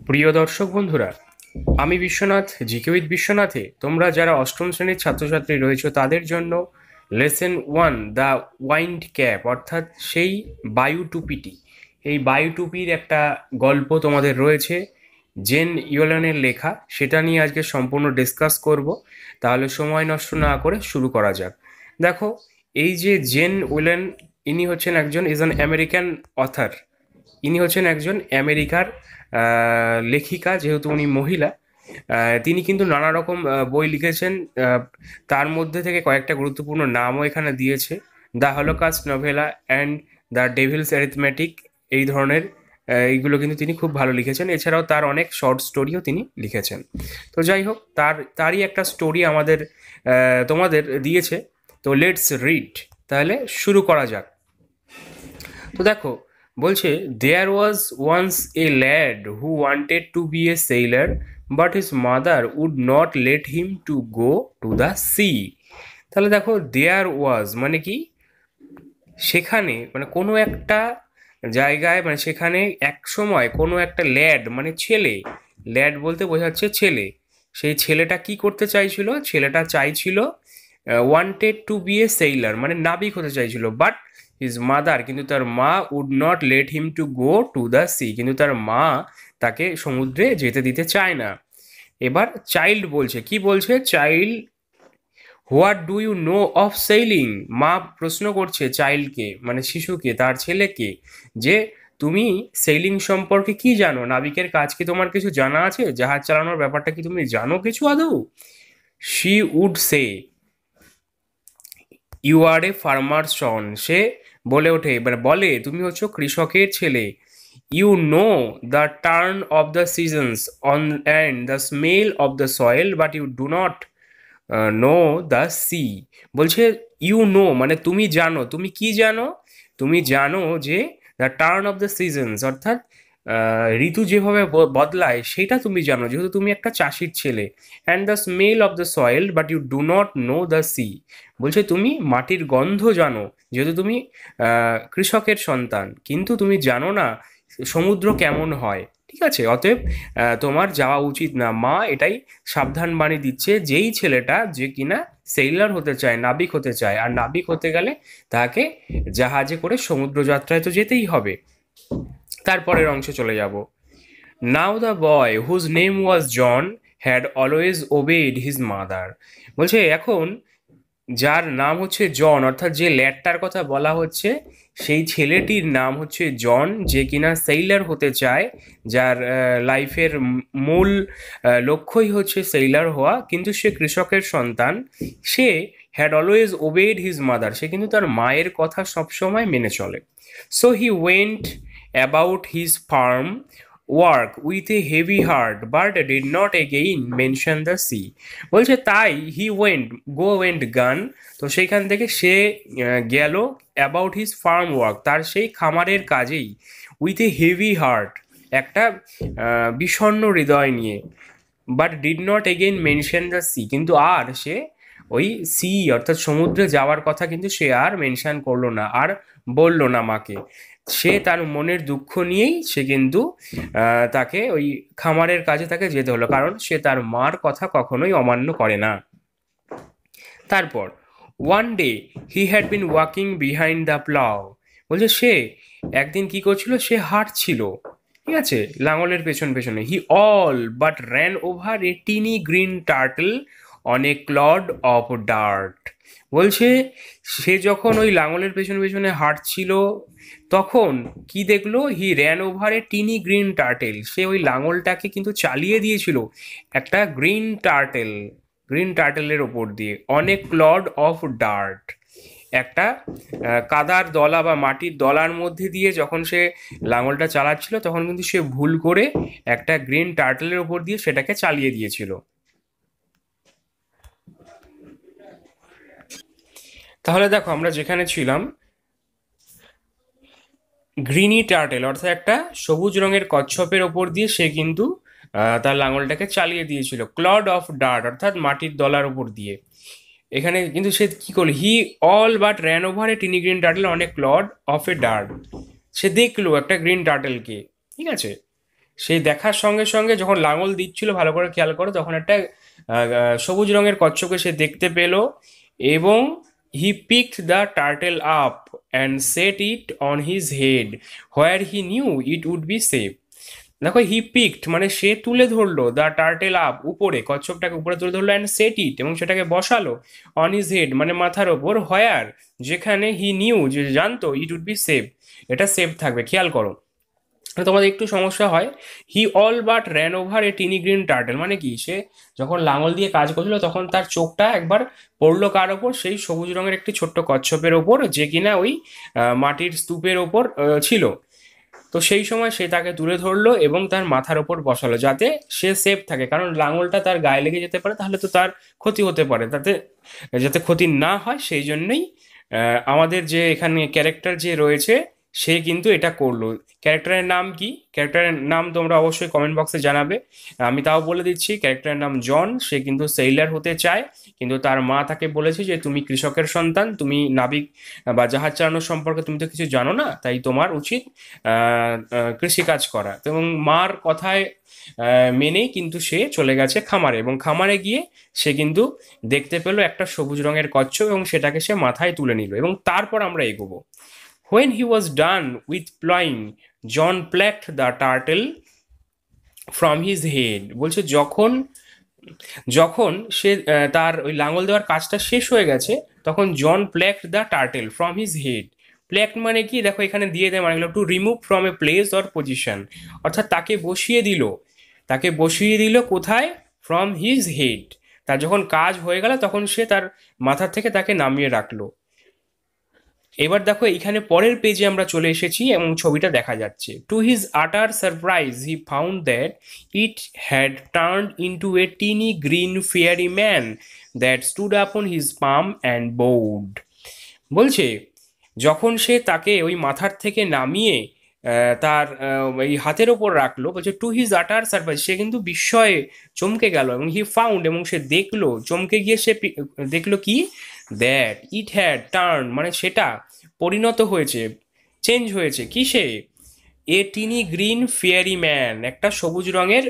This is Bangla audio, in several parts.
প্রিয় দর্শক বন্ধুরা, আমি বিশ্বনাথ, জিকে উইথ বিশ্বনাথে তোমরা যারা অষ্টম শ্রেণীর ছাত্রছাত্রী রয়েছে তাদের জন্য lesson one the wind cap অর্থাৎ সেই বায়ু টুপিটি, এই বায়ু টুপির একটা গল্প তোমাদের রয়েছে জেন ইয়েলেনের লেখা। সেটা নিয়ে আজকে সম্পূর্ণ ডিসকাস করব। তাহলে সময় নষ্ট না করে শুরু করা যাক। দেখো, এই যে জেন ইয়েলেন, ইনি হচ্ছেন একজন ইজ অ্যান আমেরিকান অথার। ইনি হচ্ছেন একজন আমেরিকার লেখিকা, যেহেতু উনি মহিলা। তিনি কিন্তু নানা রকম বই লিখেছেন। তার মধ্যে থেকে কয়েকটা গুরুত্বপূর্ণ নামও এখানে দিয়েছে: the Holocaust novella and the Devil's arithmetic. এই ধরনের এইগুলো কিন্তু তিনি খুব ভালো লিখেছেন। এছাড়াও তার অনেক শর্ট স্টোরিও তিনি লিখেছেন। তো যাই হোক, তারই একটা স্টোরি আমাদের তোমাদের দিয়েছে। তো লেটস রিড, তাহলে শুরু করা যাক। তো দেখো, বলছে there was once a lad who wanted to be a sailor but his mother would not let him to go to the sea. তাহলে দেখো, দেয়ার ওয়াজ মানে কি, সেখানে মানে কোনো একটা জায়গায়, মানে সেখানে এক সময় কোনো একটা ল্যাড মানে ছেলে, ল্যাড বলতে বোঝাচ্ছে ছেলে। সেই ছেলেটা কি করতে চাইছিল? ছেলেটা চাইছিল wanted to be a sailor, মানে নাবিক হতে চাইছিল। বাট হিজ মাদার, কিন্তু তার মা, would not let him to go to the sea, কিন্তু তার মা তাকে সমুদ্রে যেতে দিতে চায় না। এবার চাইল্ড বলছে, কি বলছে child, what do you know of sailing. মা প্রশ্ন করছে চাইল্ডকে, মানে শিশুকে, তার ছেলেকে, যে তুমি সেইলিং সম্পর্কে কি জানো, নাবিকের কাজ কি তোমার কিছু জানা আছে, জাহাজ চালানোর ব্যাপারটা কি তুমি জানো কিছু আদৌ? She would say you are a farmer son. সে বলে ওঠে, মানে বলে, তুমি হচ্ছে কৃষকের ছেলে। You know the turn of the seasons on and the smell of the soil but you do not know the sea. বলছে ইউ নো মানে তুমি জানো। তুমি কি জানো? তুমি জানো যে the turn of the seasons অর্থাৎ ঋতু যেভাবে বদলায় সেটা তুমি জানো, যেহেতু তুমি একটা চাষির ছেলে। And the smell of the soil but you do not know the sea. বলছে তুমি মাটির গন্ধ জানো, যেহেতু তুমি কৃষকের সন্তান, কিন্তু তুমি জানো না সমুদ্র কেমন হয়। ঠিক আছে, অতএব তোমার যাওয়া উচিত না। মা এটাই সাবধান বাণী দিচ্ছে যেই ছেলেটা, যে কিনা সেইলার হতে চায়, নাবিক হতে চায়। আর নাবিক হতে গেলে তাকে জাহাজে করে সমুদ্র যাত্রায় তো যেতেই হবে। তারপরের অংশে চলে যাব। Now the boy whose name was John had always obeyed his mother. বলছে এখন যার নাম হচ্ছে জন, অর্থাৎ যে ল্যাডটার কথা বলা হচ্ছে, সেই ছেলেটির নাম হচ্ছে জন, যে কিনা সেইলার হতে চায়, যার লাইফের মূল লক্ষ্যই হচ্ছে সেইলার হওয়া, কিন্তু সে কৃষকের সন্তান। সে had always obeyed his mother, সে কিন্তু তার মায়ের কথা সবসময় মেনে চলে। So he went about his farm work with a heavy heart but did not again mention the sea. বলছে তাই হি ওয়েন্ট, গো ওয়েন্ট গান, তো সেইখান থেকে সে গেল অ্যাবাউট হিজ ফার্ম ওয়ার্ক, তার সেই খামারের কাজেই, উইথ এ হেভি হার্ট, একটা বিষণ্ণ হৃদয় নিয়ে। But did not again mention the sea, কিন্তু আর সে ওই সি অর্থাৎ সমুদ্রে যাওয়ার কথা কিন্তু সে আর মেনশন করলো না, আর বললো না মাকে। সে তার মনের দুঃখ নিয়েই সে কিন্তু তাকে ওই খামারের কাজে তাকে যেতে হলো, কারণ সে তার মার কথা কখনোই অমান্য করে না। তারপর one day he had been walking behind the plough. বলছে সে একদিন কি করছিল, সে হাঁটছিল, ঠিক আছে, লাঙলের পেছন পেছনে। He all but ran over a tiny green turtle on a clod of dirt. বলছে সে যখন ওই লাঙলের পেছনে পেছনে হাঁটছিল, তখন কি দেখলো, he ran over a tiny green turtle, সে ওই লাঙলটাকে কিন্তু চালিয়ে দিয়েছিল একটা গ্রিন টার্টেল, গ্রিন টার্টেলের ওপর দিয়ে, অনেক ক্লড অফ ডার্ট, একটা কাদার দলা বা মাটির দলার মধ্যে দিয়ে যখন সে লাঙলটা চালাচ্ছিল, তখন কিন্তু সে ভুল করে একটা গ্রিন টার্টেলের ওপর দিয়ে সেটাকে চালিয়ে দিয়েছিল। তাহলে দেখো, আমরা যেখানে ছিলাম, গ্রিনি টার্টেল অর্থাৎ একটা সবুজ রঙের কচ্ছপের ওপর দিয়ে সে কিন্তু তার লাঙলটাকে চালিয়ে দিয়েছিল, ক্লড অফ ডার্ট অর্থাৎ মাটির দলার ওপর দিয়ে। এখানে কিন্তু সে কি করলো, he all but ran over a tiny green turtle on a clod of a dirt. সে দেখলো একটা গ্রিন টার্টেলকে, ঠিক আছে, সেই দেখার সঙ্গে সঙ্গে যখন লাঙল দিচ্ছিল, ভালো করে খেয়াল করো, তখন একটা সবুজ রঙের কচ্ছপকে সে দেখতে পেল, এবং he picked the turtle up and set it on his head where he knew it would be safe. দেখো, হি পিকড মানে সে তুলে ধরলো, দ্য টার্টেল আপ উপরে, কচ্ছপটাকে উপরে তুলে ধরলো, অ্যান্ড সেট ইট এবং সেটাকে বসালো, অন হিজ হেড মানে মাথার ওপর, হোয়ার যেখানে, হি নিউ যে জানতো, ইট উড বি সেফ এটা সেফ থাকবে। খেয়াল করো, তোমাদের একটু সমস্যা হয়। হি all but ran over a tiny green turtle মানে কি, সে যখন লাঙল দিয়ে কাজ করছিল তখন তার চোখটা একবার পড়লো কার ওপর, সেই সবুজ রঙের একটি ছোট্ট কচ্ছপের ওপর, যে কিনা ওই মাটির স্তূপের ওপর ছিল। তো সেই সময় সে তাকে তুলে ধরলো এবং তার মাথার ওপর বসালো, যাতে সে সেফ থাকে, কারণ লাঙলটা তার গায়ে লেগে যেতে পারে, তাহলে তো তার ক্ষতি হতে পারে, তাতে যাতে ক্ষতি না হয় সেই জন্যই আমাদের যে এখানে ক্যারেক্টার যে রয়েছে সে কিন্তু এটা করলো। ক্যারেক্টারের নাম কি? ক্যারেক্টারের নাম তোমরা অবশ্যই কমেন্ট বক্সে জানাবে। আমি তাও বলে দিচ্ছি, ক্যারেক্টারের নাম জন। সে কিন্তু সেইলার হতে চায়, কিন্তু তার মা তাকে বলেছে যে তুমি কৃষকের সন্তান, তুমি নাবিক বা জাহাজ চালানোর সম্পর্কে তুমি তো কিছু জানো না, তাই তোমার উচিত কৃষিকাজ করা। তো এবং মার কথায় মেনেই কিন্তু সে চলে গেছে খামারে, এবং খামারে গিয়ে সে কিন্তু দেখতে পেলো একটা সবুজ রঙের কচ্ছপ, এবং সেটাকে সে মাথায় তুলে নিল। এবং তারপর আমরা এগোবো। When he was done with plowing, John plucked the turtle from his head. বলছে যখন যখন সে তার ওই লাঙল দেওয়ার কাজটা শেষ হয়ে গেছে, তখন John plucked the turtle from his head. Plucked মানে কি, দেখো এখানে দিয়ে দেয় মানে to remove from a place or position, অর্থাৎ তাকে বসিয়ে দিল। তাকে বসিয়ে দিল কোথায়? From his head. তার যখন কাজ হয়ে গেল তখন সে তার মাথার থেকে তাকে নামিয়ে রাখলো। এবার দেখো এইখানে পরের পেজে আমরা চলে এসেছি এবং ছবিটা দেখা যাচ্ছে। টু হিজ আটার surprise he found that it had turned into A tiny green fairy man that stood upon his palm and board. বলছে যখন সে তাকে ওই মাথার থেকে নামিয়ে তার এই হাতের ওপর রাখলো, বলছে টু হিজ আটার সারপ্রাইজ, সে কিন্তু বিস্ময়ে চমকে গেল, এবং হি ফাউন্ড এবং সে দেখলো, চমকে গিয়ে সে দেখলো কি, দ্যাট ইট হ্যাড টার্ন মানে সেটা পরিণত হয়েছে, চেঞ্জ হয়েছে কিসে, এ টিনি গ্রিন ফেয়ারি ম্যান, একটা সবুজ রঙের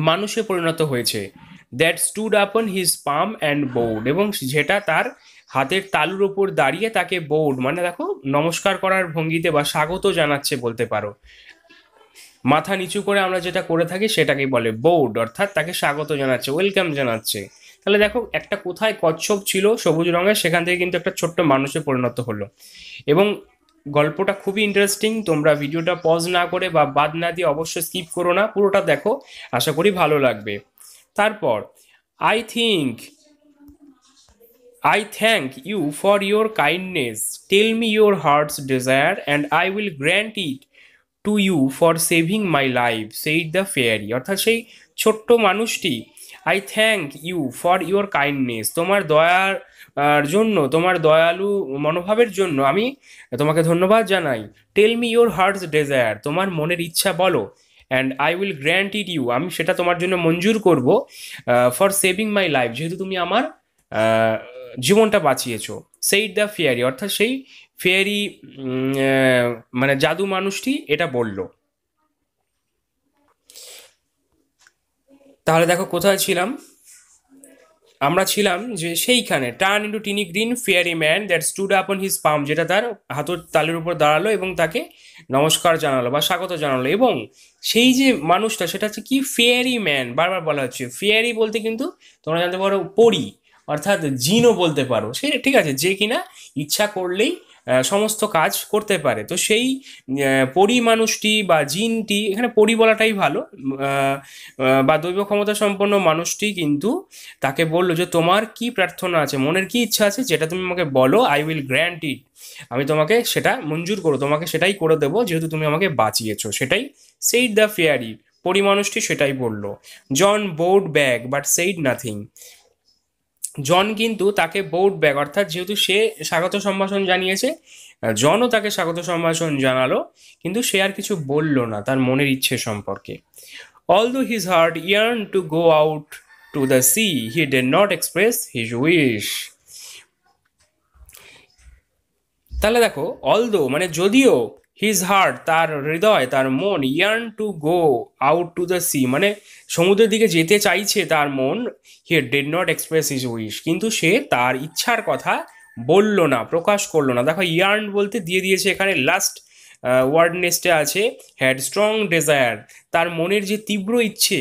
মানুষে পরিণত হয়েছে, that stood upon his palm and board, এবং যেটা তার হাতের তালুর ওপর দাঁড়িয়ে তাকে বোর্ড মানে দেখো নমস্কার করার ভঙ্গিতে বা স্বাগত জানাচ্ছে বলতে পারো। মাথা নিচু করে আমরা যেটা করে থাকি সেটাকেই বলে বোর্ড, অর্থাৎ তাকে স্বাগত জানাচ্ছে, ওয়েলকাম জানাচ্ছে। তাহলে দেখো একটা কোথায় কচ্ছপ ছিল সবুজ রঙের, সেখান থেকে কিন্তু একটা ছোট্ট মানুষে পরিণত হলো। এবং গল্পটা খুবই ইন্টারেস্টিং, তোমরা ভিডিওটা পজ না করে বা বাদ না দিয়ে অবশ্যই স্কিপ করো না, পুরোটা দেখো, আশা করি ভালো লাগবে। তারপর I think I thank you for your kindness. Tell me your heart's desire, and I will grant it to you for saving my life, said the fairy. অর্থাৎ সেই ছোট্ট মানুষটি, I thank you for your kindness, তোমার দয়ার জন্য, তোমার দয়ালু মনোভাবের জন্য আমি তোমাকে ধন্যবাদ জানাই। Tell me your heart's desire, তোমার মনের ইচ্ছা বলো, and I will grant it you, আমি সেটা তোমার জন্য মঞ্জুর করব, ফর সেভিং মাই লাইফ, যেহেতু তুমি আমার জীবনটা বাঁচিয়েছো। সেইড দ্য ফেয়ারি, অর্থাৎ সেই ফেয়ারি মানে জাদু মানুষটি এটা বলল। তাহলে দেখো কোথায় ছিলাম আমরা, ছিলাম যে সেইখানে, turn into tiny green fairy man that stood upon his palm, যেটা তার হাতের তালের উপর দাঁড়ালো এবং তাকে নমস্কার জানালো বা স্বাগত জানালো। এবং সেই যে মানুষটা সেটা হচ্ছে কি, ফেয়ারি ম্যান, বারবার বলা হচ্ছে ফেয়ারি বলতে কিন্তু তোমরা জানতে পারো পরি, অর্থাৎ জিনও বলতে পারো, সে ঠিক আছে, যে কিনা ইচ্ছা করলেই সমস্ত কাজ করতে পারে। তো সেই পরি মানুষটি বা জিনটি, এখানে পরি বলাটাই ভালো, বা দৈব ক্ষমতা সম্পন্ন মানুষটি কিন্তু তাকে বললো যে তোমার কি প্রার্থনা আছে, মনের কি ইচ্ছা আছে, যেটা তুমি আমাকে বলো, আই উইল গ্র্যান্ট ইট, আমি তোমাকে সেটা মঞ্জুর করো, তোমাকে সেটাই করে দেবো, যেহেতু তুমি আমাকে বাঁচিয়েছো। সেটাই সেইড দ্য ফেয়ারি, পরিমানুষটি সেটাই বলল। John bowed back but said nothing, John কিন্তু তাকে বোর্ড ব্যাগ, অর্থাৎ যেহেতু সে স্বাগত সম্ভাষণ জানিয়েছে, জনও তাকে স্বাগত সম্ভাষণ জানালো, কিন্তু সে আর কিছু বলল না তার মনের ইচ্ছে সম্পর্কে। Although his heart yearned to go out to the sea, he did not express his wish. তাহলে দেখো, অলদো মানে যদিও, হিজ হার্ট, তার হৃদয়, তার মন, yarn to go out to the C, মানে সমুদ্রের দিকে যেতে চাইছে তার মন। He did not express his wish, কিন্তু সে তার ইচ্ছার কথা বলল না, প্রকাশ করলো না। দেখো ইয়ার্ন বলতে দিয়ে দিয়েছে এখানে লাস্ট ওয়ার্ড নেস্টে আছে হ্যাড স্ট্রং ডেজায়ার, তার মনের যে তীব্র ইচ্ছে,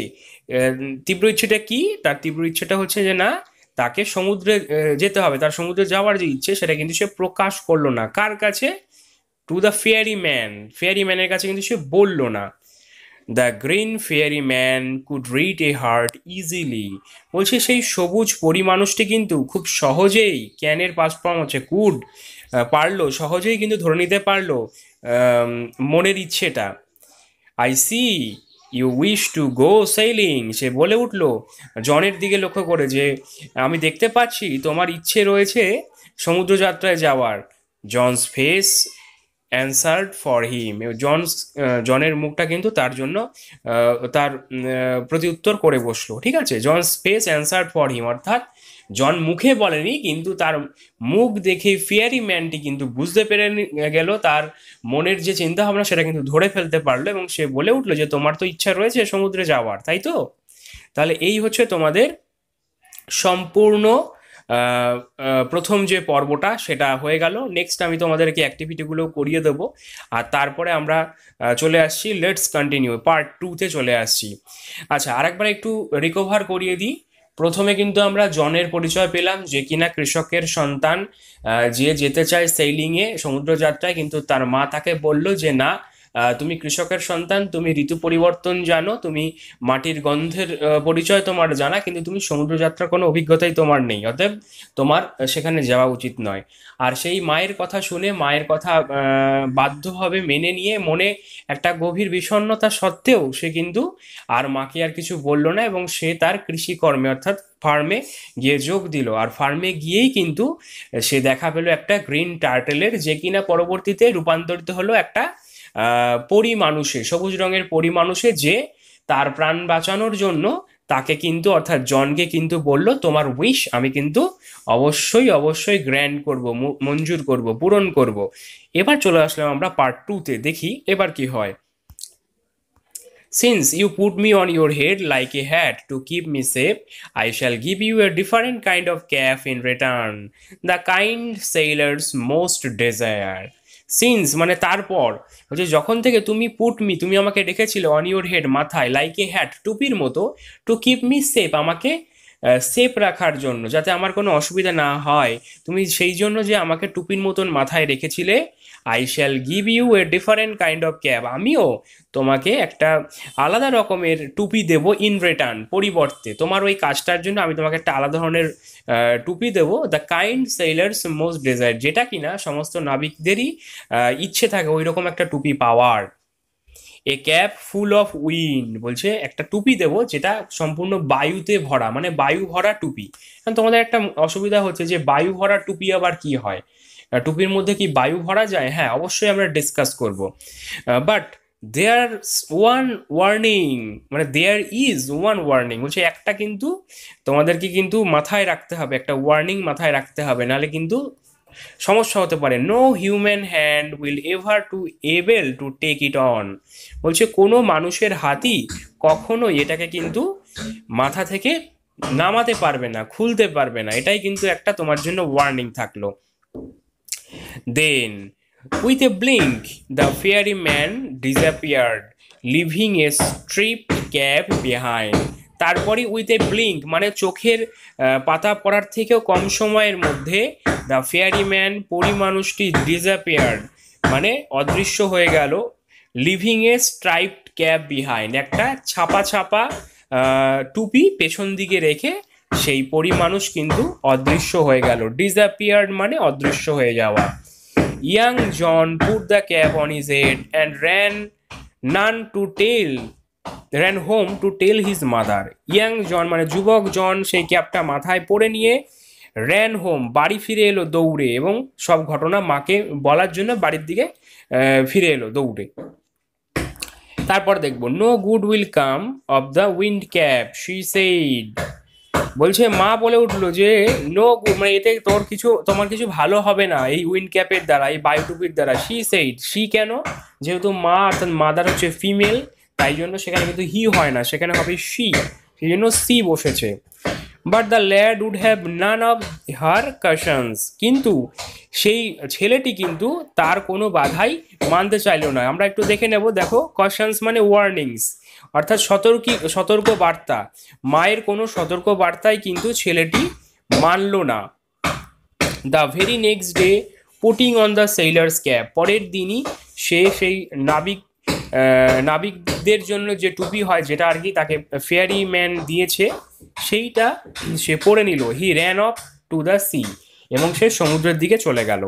তীব্র ইচ্ছেটা কি, তার তীব্র ইচ্ছেটা হচ্ছে যে না তাকে সমুদ্রে যেতে হবে, তার সমুদ্রে যাওয়ার যে ইচ্ছে সেটা কিন্তু সে প্রকাশ করলো না। কার কাছে? To the fairy man, fairy ম্যানের কাছে কিন্তু সে বললো না। The green fairy man could read a heart easily, বলছে সেই সবুজ পরিমানুষটি কিন্তু খুব সহজেই, ক্যানের পাস্ট ফর্ম হচ্ছে কুড, পারলো, সহজেই কিন্তু ধরে নিতে পারলো মনের ইচ্ছেটা। I see you wish to go sailing, সে বলে উঠলো জনের দিকে লক্ষ্য করে যে আমি দেখতে পাচ্ছি তোমার ইচ্ছে রয়েছে সমুদ্রযাত্রায় যাওয়ার। John's face answered for him, জনের মুখটা কিন্তু তার জন্য তার প্রতি উত্তর করে বসলো। ঠিক আছে, John's face answered for him, অর্থাৎ জন মুখে বলেনি কিন্তু তার মুখ দেখে ফিয়ারি ম্যানটি কিন্তু বুঝতে পেরে গেল, তার মনের যে চিন্তা ভাবনা সেটা কিন্তু ধরে ফেলতে পারলো, এবং সে বলে উঠলো যে তোমার তো ইচ্ছা রয়েছে সমুদ্রে যাওয়ার, তাই তো? তাহলে এই হচ্ছে তোমাদের সম্পূর্ণ প্রথম যে পর্বটা সেটা হয়ে গেল। নেক্সট আমি তোমাদেরকে অ্যাক্টিভিটিগুলো করিয়ে দেবো, আর তারপরে আমরা চলে আসছি লেটস কন্টিনিউ পার্ট 2-তে চলে আসছি। আচ্ছা, আরেকবার একটু রিকভার করিয়ে দিই। প্রথমে কিন্তু আমরা জনের পরিচয় পেলাম, যে কিনা কৃষকের সন্তান, যে যেতে চায় সেইলিংয়ে, সমুদ্রযাত্রায়, কিন্তু তার মা তাকে বলল যে না, তুমি কৃষকের সন্তান, তুমি ঋতু পরিবর্তন জানো, তুমি মাটির গন্ধের পরিচয় তোমার জানা, কিন্তু তুমি সমুদ্রযাত্রার কোনো অভিজ্ঞতাই তোমার নেই, অতএব তোমার সেখানে যাওয়া উচিত নয়। আর সেই মায়ের কথা শুনে, মায়ের কথা বাধ্যভাবে মেনে নিয়ে, মনে একটা গভীর বিষণ্ণতা সত্ত্বেও সে কিন্তু আর মাকে আর কিছু বলল না, এবং সে তার কৃষিকর্মে অর্থাৎ ফার্মে গিয়ে যোগ দিল। আর ফার্মে গিয়েই কিন্তু সে দেখা পেল একটা গ্রিন টার্টেলের, যে কিনা পরবর্তীতে রূপান্তরিত হলো একটা পরিমানুষে, সবুজ রঙের পরিমানুষে, যে তার প্রাণ বাঁচানোর জন্য তাকে কিন্তু অর্থাৎ জনকে কিন্তু বলল তোমার উইশ আমি কিন্তু অবশ্যই অবশ্যই গ্র্যান্ড করব, মঞ্জুর করব, পূরণ করব। এবার চলে আসলাম আমরা পার্ট 2-তে, দেখি এবার কি হয়। Since you put me on your head like a hat to keep me safe, I shall give you a different kind of cap in return, the kind sailors most desire. Since মানে তারপর, হচ্ছে যখন থেকে তুমি পুট মি, তুমি আমাকে রেখেছিলে অন ইউর হেড, মাথায়, লাইক এ হ্যাট, টুপির মতো, টু কিপ মি সেফ, আমাকে সেফ রাখার জন্য, যাতে আমার কোনো অসুবিধা না হয়, তুমি সেই জন্য যে আমাকে টুপির মতন মাথায় রেখেছিলে। I shall give you a different kind of cap, আমিও তোমাকে একটা আলাদা রকমের টুপি দেব, ইন রিটার্ন, পরিবর্তে, তোমার ওই কাজটার জন্য আমি তোমাকে একটা আলাদা ধরনের টুপি দেবো, the kind sailors most desire, যেটা কিনা সমস্ত নাবিকদেরই ইচ্ছে থাকে ওই রকম একটা টুপি পাওয়ার। A cap full of wind, বলছে একটা টুপি দেবো যেটা সম্পূর্ণ বায়ুতে ভরা, মানে বায়ু ভরা টুপি। কারণ তোমাদের একটা অসুবিধা হচ্ছে যে বায়ু ভরা টুপি আবার কি হয়, টুপির মধ্যে কি বায়ু ভরা যায়? হ্যাঁ, অবশ্যই আমরা ডিসকাস করব। বাট দেয়ার ওয়ান ওয়ার্নিং, মানে দেয়ার ইজ ওয়ান ওয়ার্নিং, বলছে একটা কিন্তু তোমাদেরকে কিন্তু মাথায় রাখতে হবে, একটা ওয়ার্নিং মাথায় রাখতে হবে, নাহলে কিন্তু সমস্যা হতে পারে। No human hand will ever to able to take it on, বলছে কোনো মানুষের হাতই কখনোই এটাকে কিন্তু মাথা থেকে নামাতে পারবে না, খুলতে পারবে না, এটাই কিন্তু একটা তোমার জন্য ওয়ার্নিং থাকলো। দেন with a blink the fairy man disappeared, leaving a stripped cap behind. তারপরে উইথ এ ব্লিঙ্ক মানে চোখের পাতা পড়ার থেকেও কম সময়ের মধ্যে দ্য ফেয়ারি ম্যান, পরিমানুষটি, ডিসঅ্যাপিয়ার্ড মানে অদৃশ্য হয়ে গেল, লিভিং এ স্ট্রাইপড ক্যাপ বিহাইন্ড, একটা ছাপা ছাপা টুপি পেছন দিকে রেখে সেই পরিমানুষ কিন্তু অদৃশ্য হয়ে গেল। ডিসঅ্যাপিয়ার্ড মানে অদৃশ্য হয়ে যাওয়া। Young John put the cap on his head and ran home to tell his mother. Young John মানে যুবক জন সেই ক্যাপটা মাথায় পরে নিয়ে ran home বাড়ি ফিরে এলো দৌড়ে, এবং সব ঘটনা মাকে বলার জন্য বাড়ির দিকে ফিরে এলো দৌড়ে। তারপর দেখবো no good will come of the wind cap, she said. বলছে মা বলে উঠলো যে নো, মানে এতে তোমার কিছু ভালো হবে না এই উইন্ড ক্যাপের দ্বারা, এই বায়োটুপির দ্বারা। শি সেইড, শি কেন, যেহেতু মা অর্থাৎ মাদার হচ্ছে ফিমেল, তাই জন্য সেখানে কিন্তু হি হয় না, সেখানে হবে শি, সেই জন্য সি বসেছে। But the lad would have none of her cautions, কিন্তু সেই ছেলেটি কিন্তু তার কোনো বাধাই মানতে চাইল না। আমরা একটু দেখে নেব, দেখো কশনস মানে ওয়ার্নিংস, অর্থাৎ সতর্ক বার্তা। মায়ের কোনো সতর্ক বার্তায় কিন্তু ছেলেটি মানল না। The very next day putting on the sailor's cap, পরের দিনই সে সেই নাবিকদের জন্য যে টুপি হয়, যেটা আর কি তাকে ফেয়ারি ম্যান দিয়েছে, সেইটা সে পরে নিল। He ran off to the sea, এবং সে সমুদ্রের দিকে চলে গেল।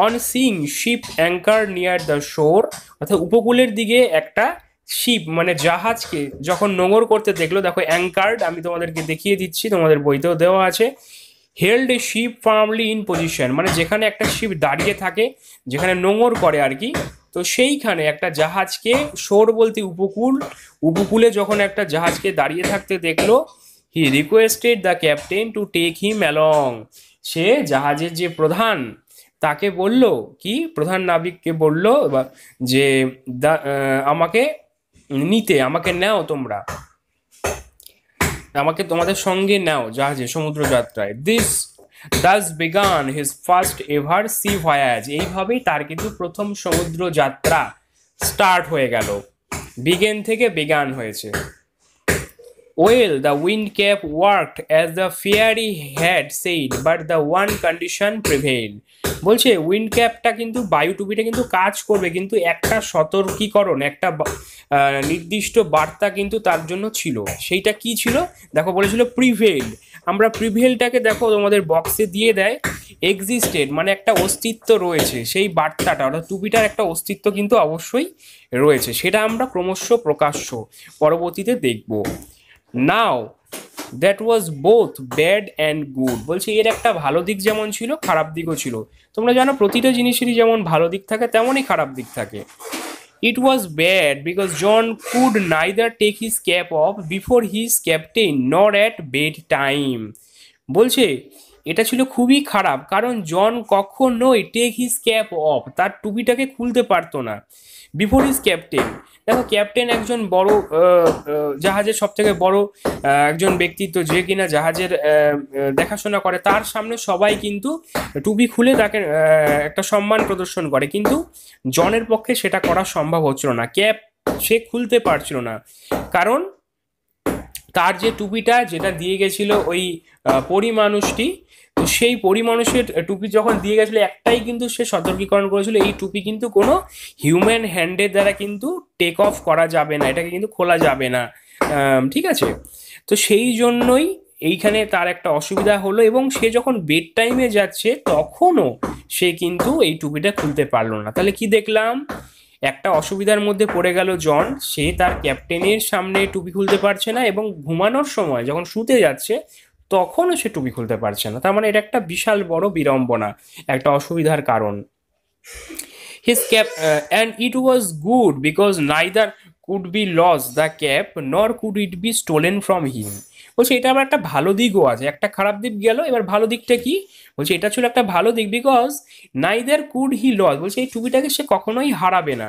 On sing ship anchor near the shore, অর্থাৎ উপকূলের দিকে একটা শিপ মানে জাহাজকে যখন নোঙর করতে দেখলো, দেখো অ্যাঙ্কার্ড আমি তোমাদেরকে দেখিয়ে দিচ্ছি, তোমাদের বইতেও দেওয়া আছে। Held a ship firmly in position, মানে যেখানে একটা শিপ দাঁড়িয়ে থাকে, যেখানে নোঙর করে আর কি, তো সেইখানে একটা জাহাজকে, শোর বলতে উপকূলে যখন একটা জাহাজকে দাঁড়িয়ে থাকতে দেখলো, he requested the captain to take him along, সে জাহাজের যে প্রধান তাকে বলল, কি প্রধান নাবিককে বলল যে আমাকে আমাকে নাও, তোমরা আমাকে তোমাদের সঙ্গে নাও জাহাজে সমুদ্র যাত্রায়। Thus began his first ever sea voyage, এইভাবেই তার কিন্তু প্রথম সমুদ্র যাত্রা স্টার্ট হয়ে গেল। বিগেন থেকে বেগান হয়েছে। Well, the wind cap worked as the fairy had said, but the one condition prevailed. বলছে উইন্ড ক্যাপটা কিন্তু, বায়ু টুপিটা কিন্তু কাজ করবে, কিন্তু একটা সতর্কীকরণ, একটা নির্দিষ্ট বার্তা কিন্তু তার জন্য ছিল। সেইটা কি ছিল দেখো, বলেছিল প্রিভেইল। আমরা প্রিভেইলটাকে দেখো তোমাদের বক্সে দিয়ে দেয়, এক্সিস্টেড মানে একটা অস্তিত্ব রয়েছে, সেই বার্তাটা অর্থাৎ টুপিটার একটা অস্তিত্ব কিন্তু অবশ্যই রয়েছে, সেটা আমরা ক্রমশ প্রকাশ্য পরবর্তীতে দেখব। Now that was both bad and good, বলছে এর একটা ভালো দিক যেমন ছিল, খারাপ দিকও ছিল। তোমরা জানো প্রতিটা জিনিসেরই যেমন ভালো দিক থাকে তেমনই খারাপ দিক থাকে। It was bad because John could neither take his cap off before his captain nor at bed time, বলছে এটা ছিল খুবই খারাপ, কারণ জন কখনোই টেক হিজ ক্যাপ অফ, তার টুপিটাকে খুলতে পারতো না, বিফোর হিজ ক্যাপ্টেন। দেখো ক্যাপ্টেন একজন বড় জাহাজের সব থেকে বড় একজন ব্যক্তিত্ব, যে কিনা জাহাজের দেখাশোনা করে, তার সামনে সবাই কিন্তু টুপি খুলে তাকে একটা সম্মান প্রদর্শন করে, কিন্তু জনের পক্ষে সেটা করা সম্ভব হচ্ছিল না, ক্যাপ সে খুলতে পারছিল না, কারণ তার যে টুপিটা যেটা দিয়ে গেছিল ওই পরিমানুষটি, তো সেই পরিমানুষের টুপি যখন দিয়ে গেছিলো, একটাই কিন্তু সে সতর্কীকরণ করেছিল, এই টুপি কিন্তু কোনো হিউম্যান হ্যান্ডের দ্বারা কিন্তু টেক অফ করা যাবে না, এটাকে কিন্তু খোলা যাবে না, ঠিক আছে। তো সেই জন্যই এইখানে তার একটা অসুবিধা হলো, এবং সে যখন বেড টাইমে যাচ্ছে তখনও সে কিন্তু এই টুপিটা খুলতে পারলো না। তাহলে কি দেখলাম, একটা অসুবিধার মধ্যে পড়ে গেল জন, সে তার ক্যাপ্টেনের সামনে টুপি খুলতে পারছে না, এবং ঘুমানোর সময় যখন শুতে যাচ্ছে তখনও সে টুপি খুলতে পারছে না। তার মানে এটা একটা বিশাল বড় বিড়ম্বনা, একটা অসুবিধার কারণ। His cap and it was good because neither could be lost the cap nor could it be stolen from him, বলছে এটা আবার একটা ভালো দিকও আছে, একটা খারাপ দিক গেল, এবার ভালো দিকটা কি, বলছে এটা ছিল একটা ভালো দিক, because neither could he loss, বলছে এই টুপিটাকে সে কখনোই হারাবে না,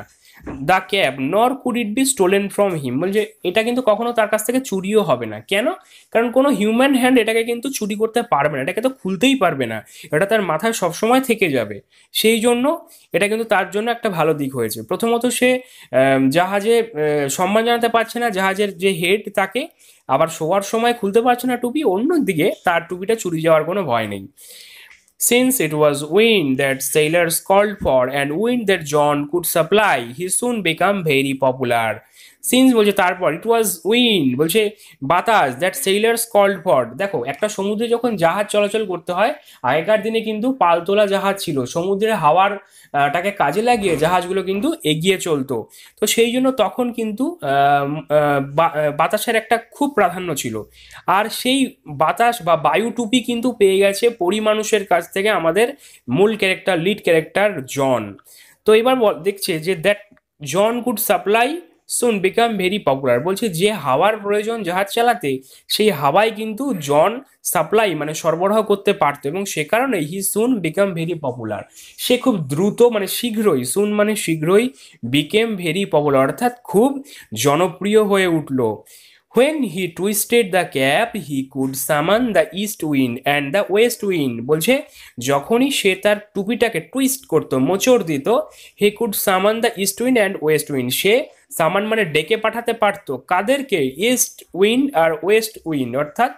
দ্য ক্যাপ নর could it be stolen from him, বলছে এটা কিন্তু কখনো তার কাছ থেকে চুরিও হবে না। কেন, কারণ কোনো হিউম্যান হ্যান্ড এটাকে কিন্তু চুরি করতে পারবে না, এটাকে তো খুলতেই পারবে না, এটা তার মাথায় সবসময় থেকে যাবে, সেই জন্য এটা কিন্তু তার জন্য একটা ভালো দিক হয়েছে। প্রথমত সে জাহাজে সম্মান জানাতে পারছে না জাহাজের যে হেড তাকে, আবার শোয়ার সময় খুলতে পারছে না টুপি, অন্যদিকে তার টুপিটা চুরি যাওয়ার কোনো ভয় নেই। Since it was wind that sailors called for and wind that John could supply, he soon became very popular. Since বলছে তারপর, ইট ওয়াজ উইন্ড বলছে বাতাস, দ্যাট সেইলার্স কল্ড ফর, দেখো একটা সমুদ্রে যখন জাহাজ চলাচল করতে হয়, আগেকার দিনে কিন্তু পালতোলা জাহাজ ছিল, সমুদ্রের হাওয়ার টাকে কাজে লাগিয়ে জাহাজগুলো কিন্তু এগিয়ে চলতো, তো সেই জন্য তখন কিন্তু বাতাসের একটা খুব প্রাধান্য ছিল, আর সেই বাতাস বা বায়ু টুপি কিন্তু পেয়ে গেছে পরিমানুষের কাছ থেকে আমাদের মূল ক্যারেক্টার, লিড ক্যারেক্টার জন। তো এবার দেখছে যে that John could supply soon become very popular. বলছে যে হাওয়ার প্রয়োজন জাহাজ চালাতে, সেই হাওয়াই কিন্তু জন সাপ্লাই মানে সরবরাহ করতে পারতো, এবং সে কারণে হি সুন বিকাম ভেরি পপুলার। সে খুব দ্রুত মানে শীঘ্রই, সুন মানে শীঘ্রই, বিকেম ভেরি পপুলার অর্থাৎ খুব জনপ্রিয় হয়ে উঠলো। When he twisted the cap, he could summon the east wind and the west wind. বলছে যখনই সে তার টুপিটাকে টুইস্ট করতো, মোচড় দিত, he could summon the east wind and west wind, সে সামান মানে ডেকে পাঠাতে পারতো কাদেরকে, ইস্ট উইন্ড আর ওয়েস্ট উইন্ড, অর্থাৎ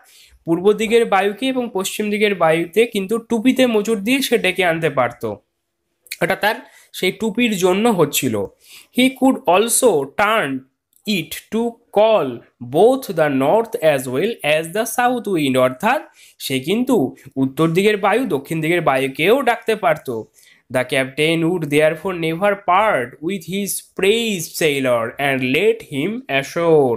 পূর্ব দিকের বায়ুকে এবং পশ্চিম দিকের বায়ুতে কিন্তু টুপিতে মোচড় দিয়ে সে ডেকে আনতে পারতো। এটা তার সেই টুপির জন্য হচ্ছিল। He could also turn it to call both the north as well as the south wind, অর্থাৎ সে কিন্তু উত্তর দিকের বায়ু দক্ষিণ দিকের বায়ুকেও ডাকতে পারতো। The captain would therefore never part with his praised sailor and let him ashore.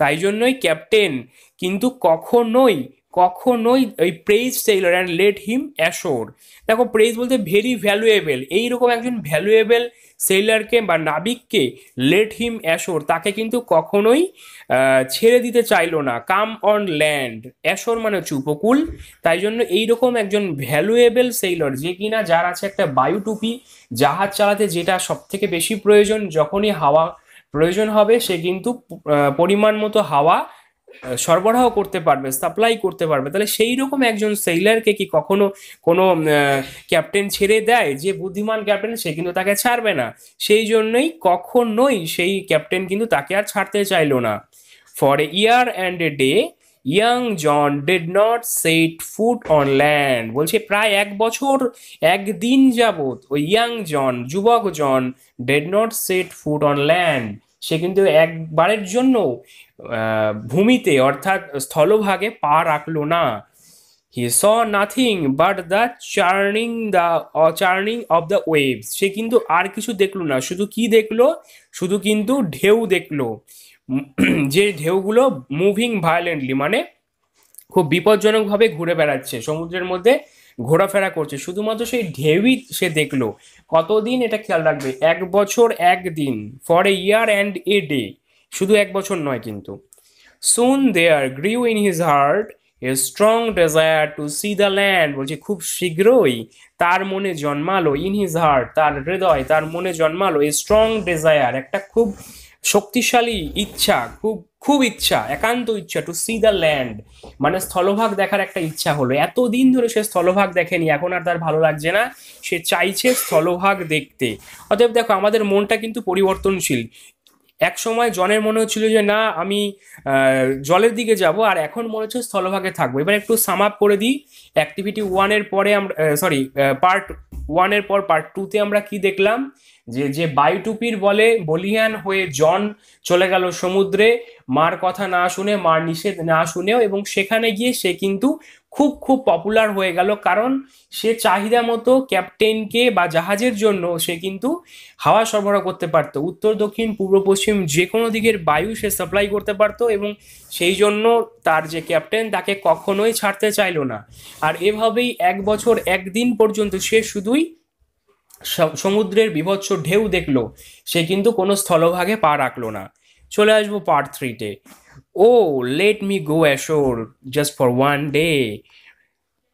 তাই জন্যই ক্যাপ্টেন কিন্তু কখনোই কখনোই ওই praise sailor and let him ashore, দেখো প্রেইজ বলতে ভেরি ভ্যালুয়েবল, এইরকম একজন ভ্যালুয়েবল সেইলারকে বা নাবিককে লেট হিম অ্যাশোর, তাকে কিন্তু কখনোই ছেড়ে দিতে চাইলো না। কাম অন ল্যান্ড, অ্যাশোর মানে হচ্ছে উপকূল, তাই জন্য এইরকম একজন ভ্যালুয়েবল সেইলর, যে কিনা যার আছে একটা বায়ু টুপি, জাহাজ চালাতে যেটা সব থেকে বেশি প্রয়োজন, যখনই হাওয়া প্রয়োজন হবে সে কিন্তু পরিমাণ মতো হাওয়া সরবরাহ করতে পারবে, সাপ্লাই করতে পারবে। তাহলে সেই রকম একজন সেইলারকে কি কখনো কোনো ক্যাপ্টেন ছেড়ে দেয়? যে বুদ্ধিমান ক্যাপ্টেন সে কিন্তু তাকে ছাড়বে না, সেই জন্যই কখনোই সেই ক্যাপ্টেন কিন্তু তাকে আর ছাড়তে চাইলো না। For a year and a day young John did not set foot on land. বলছে প্রায় 1 বছর 1 দিন যাবত ওই ইয়াং জন, যুবক John, did not set foot on land, সে কিন্তু একবারের জন্য ভূমিতে অর্থাৎ স্থলভাগে পা রাখলো না। He saw nothing but the churning of the waves, সে কিন্তু আর কিছু দেখলো না, শুধু কি দেখলো, শুধু কিন্তু ঢেউ দেখলো, যে ঢেউগুলো মুভিং ভায়োলেন্টলি মানে খুব বিপজ্জনকভাবে ঘুরে বেড়াচ্ছে, সমুদ্রের মধ্যে ঘোরাফেরা করছে, শুধুমাত্র সেই ঢেউই সে দেখলো। কতদিন এটা খেয়াল রাখবে, 1 বছর 1 দিন, for a year and a day, শুধু 1 বছর নয় কিন্তু। Soon there grew in his heart a strong desire to see the land, বলছে খুব শীঘ্রই তার মনে জন্মালো, ইন হিজ হার্ট তার হৃদয়, তার মনে জন্মালো এ স্ট্রং ডেজায়ার, একটা খুব শক্তিশালী ইচ্ছা, খুব খুব ইচ্ছা, একান্ত ইচ্ছা, টু সি দ্য ল্যান্ড মানে স্থলভাগ দেখার একটা ইচ্ছা হলো। এতদিন ধরে সে স্থলভাগ দেখেনি, এখন আর তার ভালো লাগছে না, সে চাইছে স্থলভাগ দেখতে। অতএব দেখো আমাদের মনটা কিন্তু পরিবর্তনশীল। এক সময় জনের মনে হচ্ছিল যে না আমি জলের দিকে যাব, আর এখন মনে হচ্ছে স্থলভাগে থাকবো। এবার একটু সাম আপ করে দিই, অ্যাক্টিভিটি 1-এর পরে আমরা পার্ট 1-এর পর পার্ট 2-তে আমরা কি দেখলাম, যে বায়ুটুপির বলে বলিয়ান হয়ে জন চলে গেল সমুদ্রে, মার কথা না শুনে, মার নিষেধ না শুনেও, এবং সেখানে গিয়ে সে কিন্তু খুব খুব পপুলার হয়ে গেল, কারণ সে চাহিদা মতো ক্যাপ্টেনকে বা জাহাজের জন্য সে কিন্তু হাওয়া সরবরাহ করতে পারতো, উত্তর দক্ষিণ পূর্ব পশ্চিম যে কোনো দিকের বায়ু সে সাপ্লাই করতে পারতো, এবং সেই জন্য তার যে ক্যাপ্টেন তাকে কখনোই ছাড়তে চাইলো না। আর এভাবেই 1 বছর 1 দিন পর্যন্ত সে শুধুই সমুদ্রের বিভৎস ঢেউ দেখলো, সে কিন্তু কোনো স্থলভাগে পা রাখলো না। চলে আসবো পার্ট 3-তে। Oh let me go ashore just for 1 day,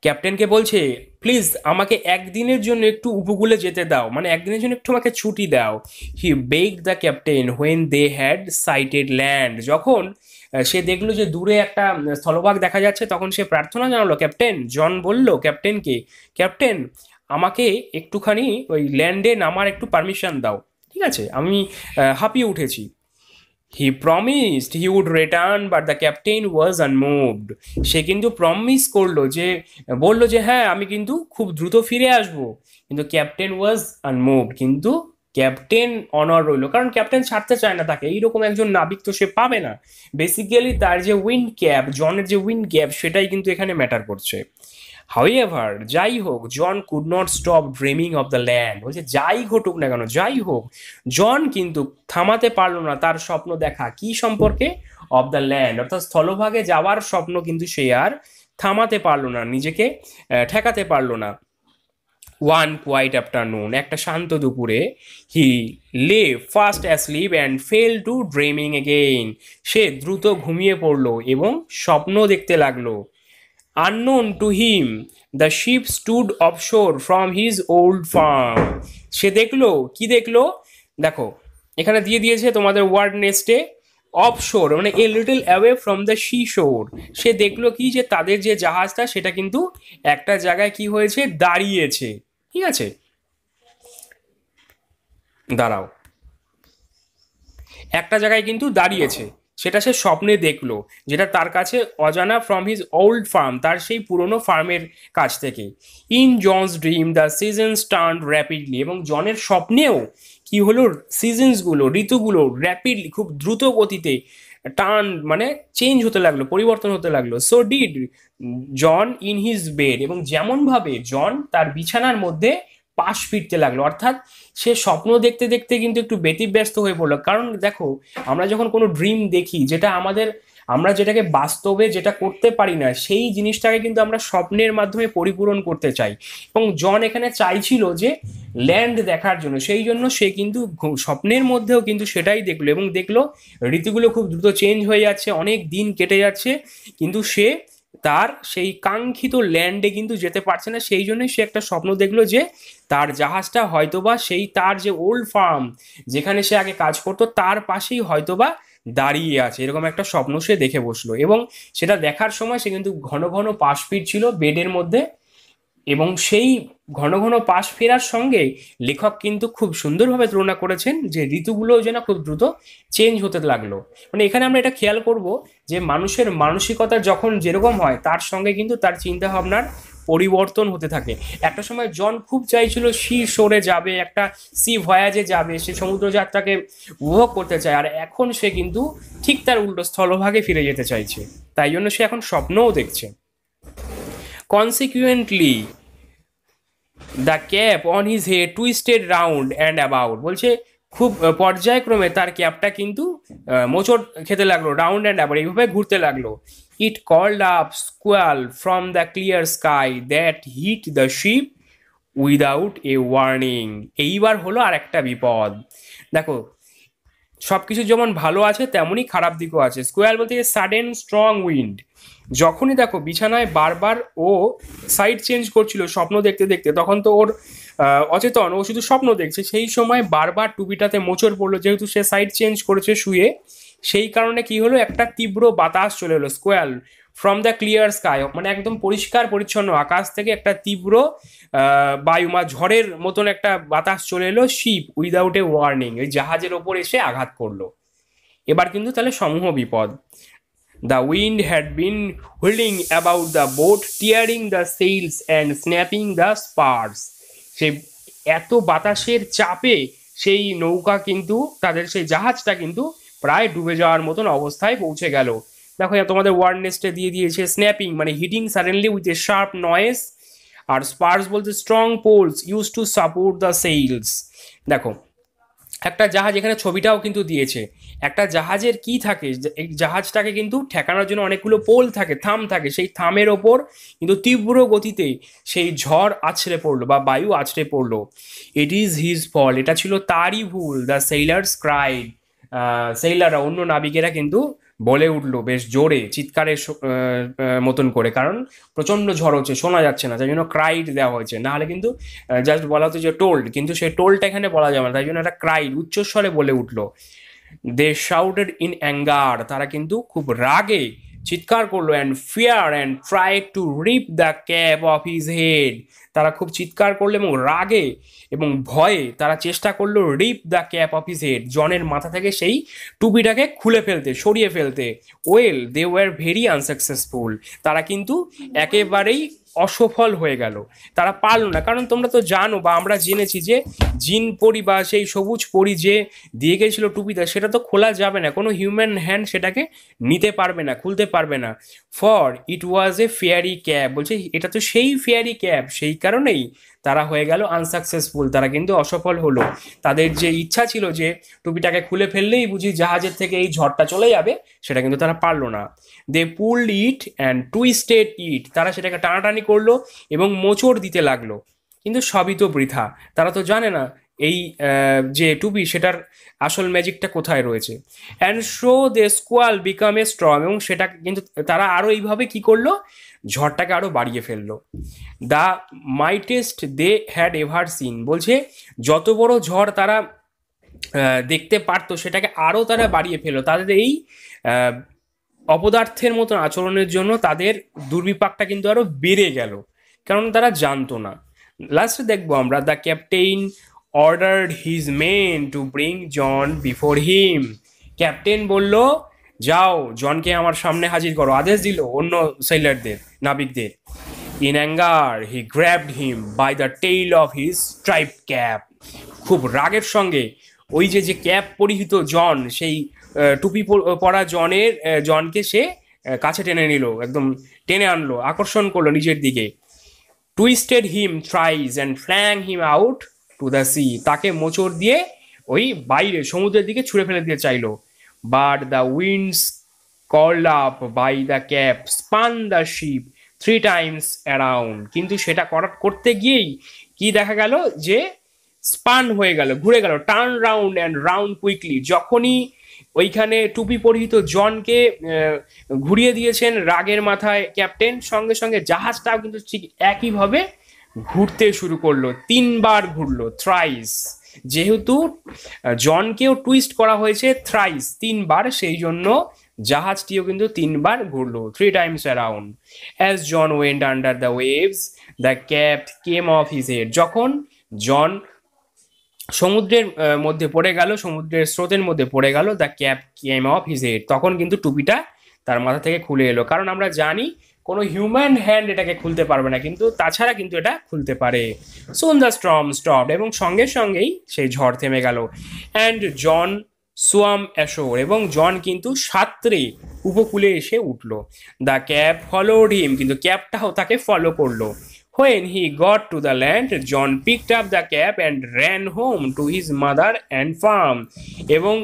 ক্যাপ্টেনকে বলছে প্লিজ আমাকে 1 দিনের জন্য একটু উপকূলে যেতে দাও, মানে 1 দিনের জন্য একটু আমাকে ছুটি দাও। He begged the captain when they had sighted land, যখন সে দেখলো যে দূরে একটা স্থলভাগ দেখা যাচ্ছে, তখন সে প্রার্থনা জানালো। ক্যাপ্টেন জন বলল ক্যাপ্টেনকে, ক্যাপ্টেন আমাকে একটুখানি ওই ল্যান্ডে নামার একটু পারমিশন দাও, ঠিক আছে, আমি হাঁপিয়ে উঠেছি। He promised he would return but the captain was unmoved, সে কিন্তু প্রমিস করলো, যে বললো যে হ্যাঁ আমি কিন্তু খুব দ্রুত ফিরে আসবো, কিন্তু ক্যাপ্টেন ওয়াজ আনমুভড, কিন্তু ক্যাপ্টেন অনর রইলো, কারণ ক্যাপ্টেন ছাড়তে চায় না তাকে, এইরকম একজন নাবিক তো সে পাবে না। বেসিক্যালি তার যে উইন্ড ক্যাপ, জনের যে উইন্ড ক্যাপ, সেটাই কিন্তু এখানে ম্যাটার করছে। হাউএভার যাই হোক, John could not stop dreaming of the land, বলছে যাই ঘটুক না কেন, যাই হোক, জন কিন্তু থামাতে পারলো না তার স্বপ্ন দেখা, কি সম্পর্কে, অফ দ্য ল্যান্ড, অর্থাৎ স্থলভাগে যাওয়ার স্বপ্ন কিন্তু সে আর থামাতে পারলো না, নিজেকে ঠেকাতে পারলো না। ওয়ান কোয়াইট আফটারনুন, একটা শান্ত দুপুরে, he lay fast asleep and fell to dreaming again, সে দ্রুত ঘুমিয়ে পড়লো এবং স্বপ্ন দেখতে লাগলো। Unknown to him the ship stood offshore from his old farm, সে দেখলো কি দেখলো, দেখো এখানে দিয়ে দিয়েছে তোমাদের ওয়ার্ড নেস্টে অফশোর মানে a little away from the seashore, সে দেখলো কি যে তাদের যে জাহাজটা সেটা কিন্তু একটা জায়গায় কি হয়েছে দাঁড়িয়েছে, ঠিক আছে, দাঁড়াও, একটা জায়গায় কিন্তু দাঁড়িয়েছে, সেটা সে স্বপ্নে দেখলো, যেটা তার কাছে অজানা ফ্রম হিজ ওল্ড ফার্ম, তার সেই পুরনো ফার্মের কাছ থেকে। In John's dream the seasons turn rapidly, এবং জনের স্বপ্নেও কি হলো, সিজনসগুলো ঋতুগুলো র্যাপিডলি খুব দ্রুত গতিতে টার্ন মানে চেঞ্জ হতে লাগলো, পরিবর্তন হতে লাগলো। So did John in his bed, এবং যেমনভাবে জন তার বিছানার মধ্যে পাশ ফিরতে লাগলো, অর্থাৎ সে স্বপ্ন দেখতে দেখতে কিন্তু একটু ব্যতিব্যস্ত হয়ে পড়লো। কারণ দেখো আমরা যখন কোনো ড্রিম দেখি, যেটা আমাদের আমরা যেটাকে বাস্তবে যেটা করতে পারি না, সেই জিনিসটাকে কিন্তু আমরা স্বপ্নের মাধ্যমে পরিপূরণ করতে চাই। এবং জন এখানে চাইছিল যে ল্যান্ড দেখার জন্য, সেই জন্য সে কিন্তু স্বপ্নের মধ্যেও কিন্তু সেটাই দেখলো, এবং দেখলো ঋতুগুলো খুব দ্রুত চেঞ্জ হয়ে যাচ্ছে, অনেক দিন কেটে যাচ্ছে, কিন্তু সে তার সেই কাঙ্ক্ষিত ল্যান্ডে কিন্তু যেতে পারছে না। সেই জন্যই সে একটা স্বপ্ন দেখলো যে তার জাহাজটা হয়তোবা সেই তার যে ওল্ড ফার্ম যেখানে সে আগে কাজ করতো তার পাশেই হয়তোবা দাঁড়িয়ে আছে, এরকম একটা স্বপ্ন সে দেখে বসলো। এবং সেটা দেখার সময় সে কিন্তু ঘন ঘন পাশ ফিরছিল বেডের মধ্যে, এবং সেই ঘন ঘন পাশ ফেরার সঙ্গে লেখক কিন্তু খুব সুন্দরভাবে তুলনা করেছেন যে ঋতুগুলো যেন খুব দ্রুত চেঞ্জ হতে লাগলো। মানে এখানে আমরা এটা খেয়াল করব যে মানুষের মানসিকতা যখন যেরকম হয় তার সঙ্গে কিন্তু তার চিন্তা ভাবনার পরিবর্তন হতে থাকে। একটা সময় জন খুব চাইছিল সি শোরে যাবে, একটা সি ভয়াজে যাবে, সে সমুদ্র যাত্রাকে উপভোগ করতে চায়, আর এখন সে কিন্তু ঠিক তার উল্টো স্থলভাগে ফিরে যেতে চাইছে, তাই জন্য সে এখন স্বপ্নও দেখছে। Consequently the cap on his head twisted round and about, বলছে খুব পর্যায়ক্রমে তার ক্যাপটা কিন্তু মোচড় খেতে লাগলো, রাউন্ড অ্যান্ড অ্যাবাউট এইভাবে ঘুরতে লাগলো। It called up squall from the clear sky that hit the ship without a warning, এইবার হলো আর একটা বিপদ। দেখো সব কিছু যেমন ভালো আছে তেমনই খারাপ দিকও আছে। স্কোয়াল বলতে সাডেন স্ট্রং উইন্ড, যখনই দেখো বিছানায় বারবার ও সাইড চেঞ্জ করছিল স্বপ্ন দেখতে দেখতে, তখন তো ওর অচেতন, ও শুধু স্বপ্ন দেখছে, সেই সময় বারবার টুপিটাতে মোচড় পড়লো, যেহেতু সে সাইড চেঞ্জ করেছে শুয়ে, সেই কারণে কি হলো একটা তীব্র বাতাস চলে এলো। স্কোয়াল ফ্রম দ্য ক্লিয়ার স্কাই মানে একদম পরিষ্কার পরিচ্ছন্ন আকাশ থেকে একটা তীব্র বায়ু বা ঝড়ের মতন একটা বাতাস চলে এলো, শিপ উইদাউট এ ওয়ার্নিং, ওই জাহাজের ওপর এসে আঘাত করলো। এবার কিন্তু তাহলে সমূহ বিপদ। The wind had been wheeling about the boat, tearing the sails and snapping the spars, সেই এত বাতাসের চাপে সেই নৌকা কিন্তু তাদের সেই জাহাজটা কিন্তু প্রায় ডুবে যাওয়ার মতন অবস্থায় পৌঁছে গেল। দেখো তোমাদের ওয়ার্ড নেস্টে দিয়ে দিয়েছে স্ন্যাপিং মানে hitting suddenly with a sharp noise, আর স্পার্স বলতে strong poles use to support the sails. দেখো একটা জাহাজ, এখানে ছবিটাও কিন্তু দিয়েছে, একটা জাহাজের কি থাকে, এই জাহাজটাকে কিন্তু ঠেকানোর জন্য অনেকগুলো পোল থাকে, থাম থাকে, সেই থামের ওপর কিন্তু তীব্র গতিতে সেই ঝড় আছড়ে পড়লো বা বায়ু আছড়ে পড়লো। ইট ইজ হিজ ফল, এটা ছিল তারই ভুল। দ্য সেইলার্স ক্রাইড, সেইলাররা অন্য নাবিকেরা কিন্তু বলে উঠলো বেশ জোরে চিৎকারের মতন করে, কারণ প্রচন্ড ঝড় হচ্ছে, শোনা যাচ্ছে না, তাই জন্য ক্রাইড দেওয়া হয়েছে, নাহলে কিন্তু জাস্ট বলা হতো যে টোল্ড, কিন্তু সেই টোল্ডটা এখানে বলা যাবে না, তাই জন্য একটা ক্রাইড উচ্চস্বরে বলে উঠলো। দে শাউটেড ইন অ্যাঙ্গার, তারা কিন্তু খুব রাগে চিৎকার করলো, and fear and try to rip the cap off his head, তারা খুব চিৎকার করলো এবং রাগে এবং ভয়ে তারা চেষ্টা করলো rip the cap off his head, জনের মাথা থেকে সেই টুপিটাকে খুলে ফেলতে, সরিয়ে ফেলতে। Well they were very unsuccessful, তারা কিন্তু একেবারেই অসফল হয়ে গেল, তারা পারল না। কারণ তোমরা তো জানো বা আমরা জেনেছি যে জিন পরি বা সেই সবুজ পরি যে দিয়ে গেছিল টুপিটা, সেটা তো খোলা যাবে না, কোনো হিউম্যান হ্যান্ড সেটাকে নিতে পারবে না, খুলতে পারবে না। For it was A fairy cap, বলছে এটা তো সেই ফেয়ারি ক্যাপ, সেই কারণেই তারা হয়ে গেল আনসাকসেসফুল, তারা কিন্তু অসফল হলো। তাদের যে ইচ্ছা ছিল যে টুপিটাকে খুলে ফেললেই বুঝি জাহাজের থেকে এই ঝড়টা চলে যাবে, সেটা কিন্তু তারা পারলো না। দে পুলড ইট অ্যান্ড টুইস্টেড ইট, তারা সেটাকে টানাটানি করলো এবং মোচড় দিতে লাগলো। কিন্তু সবই তো বৃথা, তারা তো জানে না এই যে টুপি সেটার আসল ম্যাজিকটা কোথায় রয়েছে। And so they squall become a strong, এবং সেটা কিন্তু তারা আরও এইভাবে কি করলো, ঝড়টাকে আরও বাড়িয়ে ফেললো। The mightiest they had ever seen, বলছে যত বড় ঝড় তারা দেখতে পারতো সেটাকে আরও তারা বাড়িয়ে ফেললো। তাদের এই অপদার্থের মতন আচরণের জন্য তাদের দুর্বিপাকটা কিন্তু আরও বেড়ে গেল, কারণ তারা জানতো না। লাস্টে দেখবো আমরা, the captain ordered his men to bring John before him. Captain বলল যাও জনকে আমার সামনে হাজির করো, আদেশ দিল অন্য সেলারদের, নাবিকদের। In anger he grabbed him by the tail of his stripe cap. খুব রাগের সঙ্গে ওই যে ক্যাপ পরিহিত জন, সেই টুপি পরা জনকে সে কাছে টেনে নিল, একদম টেনে আনলো, আকর্ষণ করলো নিজের দিকে। Twisted him thrice and flung him out to the sea, তাকে মোচড় দিয়ে ওই বাইরে সমুদ্রের দিকে ছুঁড়ে ফেলে দিতে চাইলো। But the winds called up by the cap spun the ship 3 times around, কিন্তু সেটা করতে গিয়েই কি দেখা গেল যে স্পান হয়ে গেল, ঘুরে গেল, turn round and round quickly. যখনই ওইখানে টুপি পরিহিত জনকে ঘুরিয়ে দিয়েছেন রাগের মাথায় ক্যাপ্টেন, সঙ্গে সঙ্গে জাহাজটাও কিন্তু ঠিক একইভাবে ঘুরতে শুরু করলো, 3বার ঘুরলো, থ্রাইস। যেহেতু জনকেও টুইস্ট করা হয়েছে থ্রাইস, 3বার, সেই জন্য জাহাজটিও কিন্তু 3বার ঘুরলো, 3 times around. As John went under the waves the cap came off his head, যখন জন সমুদ্রের মধ্যে পড়ে গেল, সমুদ্রের স্রোতের মধ্যে পড়ে গেল, the cap came off his head, তখন কিন্তু টুপিটা তার মাথা থেকে খুলে এলো। কারণ আমরা জানি কোনো হিউম্যান হ্যান্ড এটাকে খুলতে পারবে না, কিন্তু তাছাড়া কিন্তু এটা খুলতে পারে। সুন দ্য স্টর্ম স্টপড, এবং সঙ্গে সঙ্গেই সেই ঝড় থেমে গেল। অ্যান্ড জন সোয়াম অ্যাশোর, এবং জন কিন্তু সাঁতরে উপকূলে এসে উঠলো। দ্য ক্যাপ ফলোড হিম, কিন্তু ক্যাপটাও তাকে ফলো করলো। When he got to the land, John picked up the cap and ran home to his mother and farm. এবং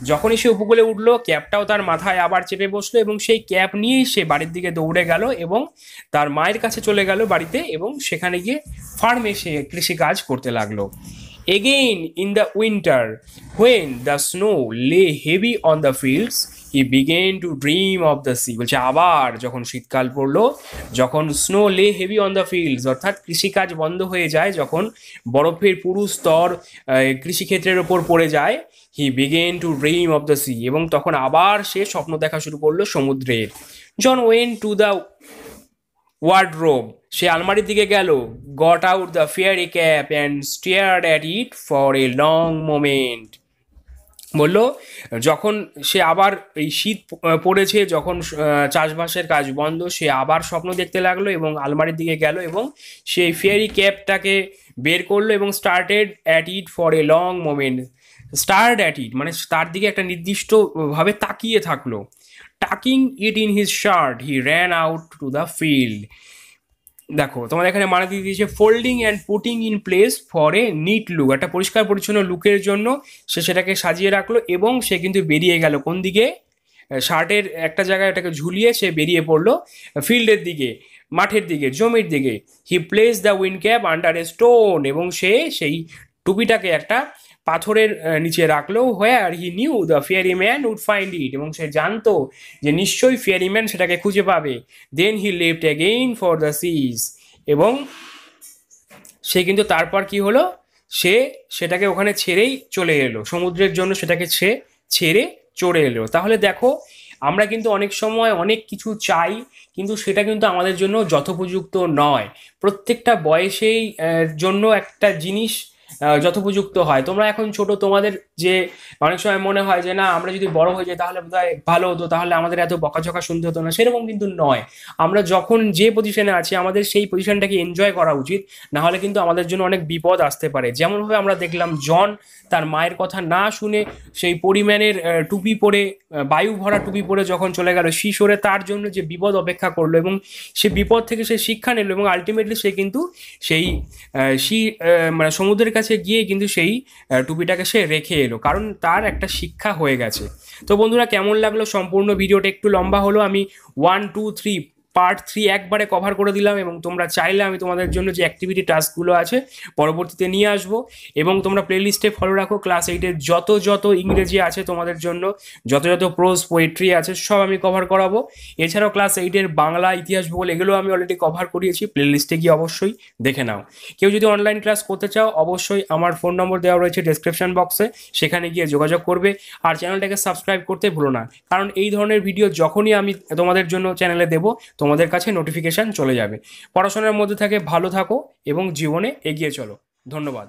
যখনই সে উপকূলে উঠলো, ক্যাপটাও তার মাথায় আবার চেপে বসলো, এবং সেই ক্যাপ নিয়েই সে বাড়ির দিকে দৌড়ে গেল এবং তার মায়ের কাছে চলে গেল বাড়িতে, এবং সেখানে গিয়ে ফার্মে সে কৃষিকাজ করতে লাগলো। Again in the winter, when the snow lay heavy on the fields, he began to dream of the sea. বলছে আবার যখন শীতকাল পড়লো, যখন স্নো লে হেভি অন দ্য ফিল্ডস, অর্থাৎ কৃষিকাজ বন্ধ হয়ে যায়, যখন বরফের পুরু স্তর কৃষিক্ষেত্রের ওপর পড়ে যায়, he began to dream of the sea, এবং তখন আবার সে স্বপ্ন দেখা শুরু করলো সমুদ্রের। John went to the wardrobe, সে আলমারির দিকে গেল, got out the fairy cap and stared at it for a long moment. বললো যখন সে আবার এই শীত পড়েছে, যখন চাষবাসের কাজ বন্ধ, সে আবার স্বপ্ন দেখতে লাগলো এবং আলমারির দিকে গেল এবং সেই ফেয়ারি ক্যাপটাকে বের করলো এবং started at it for a long moment. Start at it মানে তার দিকে একটা নির্দিষ্টভাবে তাকিয়ে থাকলো। Tucking it in his shirt he ran out to the field. দেখো তোমাদের এখানে মানে দিয়ে দিয়েছে folding and putting in place for a neat look, একটা পরিষ্কার পরিচ্ছন্ন লুকের জন্য সে সেটাকে সাজিয়ে রাখলো এবং সে কিন্তু বেরিয়ে গেল কোন দিকে, শার্টের একটা জায়গায় এটাকে ঝুলিয়ে সে বেরিয়ে পড়লো ফিল্ডের দিকে, মাঠের দিকে, জমির দিকে। He place the wind cap under a stone, এবং সে সেই টুপিটাকে একটা পাথরের নিচে রাখলো। Where he knew the fairy man would find it, এবং সে জানতো যে নিশ্চয়ই ফেয়ারি ম্যান সেটাকে খুঁজে পাবে। Then he left again for the seas, এবং সে কিন্তু তারপর কি হলো, সে সেটাকে ওখানে ছেড়েই চলে এলো, সমুদ্রের জন্য সেটাকে ছেড়ে চলে এলো। তাহলে দেখো আমরা কিন্তু অনেক সময় অনেক কিছু চাই, কিন্তু সেটা কিন্তু আমাদের জন্য যথোপযুক্ত নয়। প্রত্যেকটা বয়সেই জন্য একটা জিনিস যথোপযুক্ত হয়। তোমরা এখন ছোট, তোমাদের যে অনেক সময় মনে হয় যে না আমরা যদি বড় হয়ে যাই তাহলে বোধহয় ভালো হতো, তাহলে আমাদের এত বকাঝকা শুনতে হতো না, সেরকম কিন্তু নয়। আমরা যখন যে পজিশনে আছি আমাদের সেই পজিশনটাকে এনজয় করা উচিত, না হলে কিন্তু আমাদের জন্য অনেক বিপদ আসতে পারে। যেমনভাবে আমরা দেখলাম জন তার মায়ের কথা না শুনে সেই পরিমাণের টুপি পরে, বায়ু ভরা টুপি পরে যখন চলে গেল শিশোরে, তার জন্য যে বিপদ অপেক্ষা করলো এবং সে বিপদ থেকে সে শিক্ষা নিল এবং আলটিমেটলি সে কিন্তু সেই মানে সমুদ্রের কাছে গিয়ে কিন্তু সেই টুপিটাকে সে রেখে এলো, কারণ তার একটা শিক্ষা হয়ে গেছে। তো বন্ধুরা কেমন লাগলো সম্পূর্ণ ভিডিওটা? একটু লম্বা হলো, আমি 1 2 3 পার্ট 3 একবারে কভার করে দিলাম, এবং তোমরা চাইলে আমি তোমাদের জন্য যে অ্যাক্টিভিটি টাস্কগুলো আছে পরবর্তীতে নিয়ে আসবো। এবং তোমরা প্লেলিস্টে ফলো রাখো, ক্লাস 8-এর যত ইংরেজি আছে তোমাদের জন্য, যত প্রোজ পোয়েট্রি আছে সব আমি কভার করাবো। এছাড়াও ক্লাস 8-এর বাংলা, ইতিহাস, ভূগোল এগুলো আমি অলরেডি কভার করিয়েছি, প্লেলিস্টে গিয়ে অবশ্যই দেখে নাও। কেউ যদি অনলাইন ক্লাস করতে চাও অবশ্যই আমার ফোন নম্বর দেওয়া রয়েছে ডেসক্রিপশন বক্সে, সেখানে গিয়ে যোগাযোগ করবে। আর চ্যানেলটাকে সাবস্ক্রাইব করতে ভুলো না, কারণ এই ধরনের ভিডিও যখনই আমি তোমাদের জন্য চ্যানেলে দেবো তোমাদের কাছে নোটিফিকেশান চলে যাবে। পড়াশোনার মধ্যে থেকে ভালো থাকো এবং জীবনে এগিয়ে চলো। ধন্যবাদ।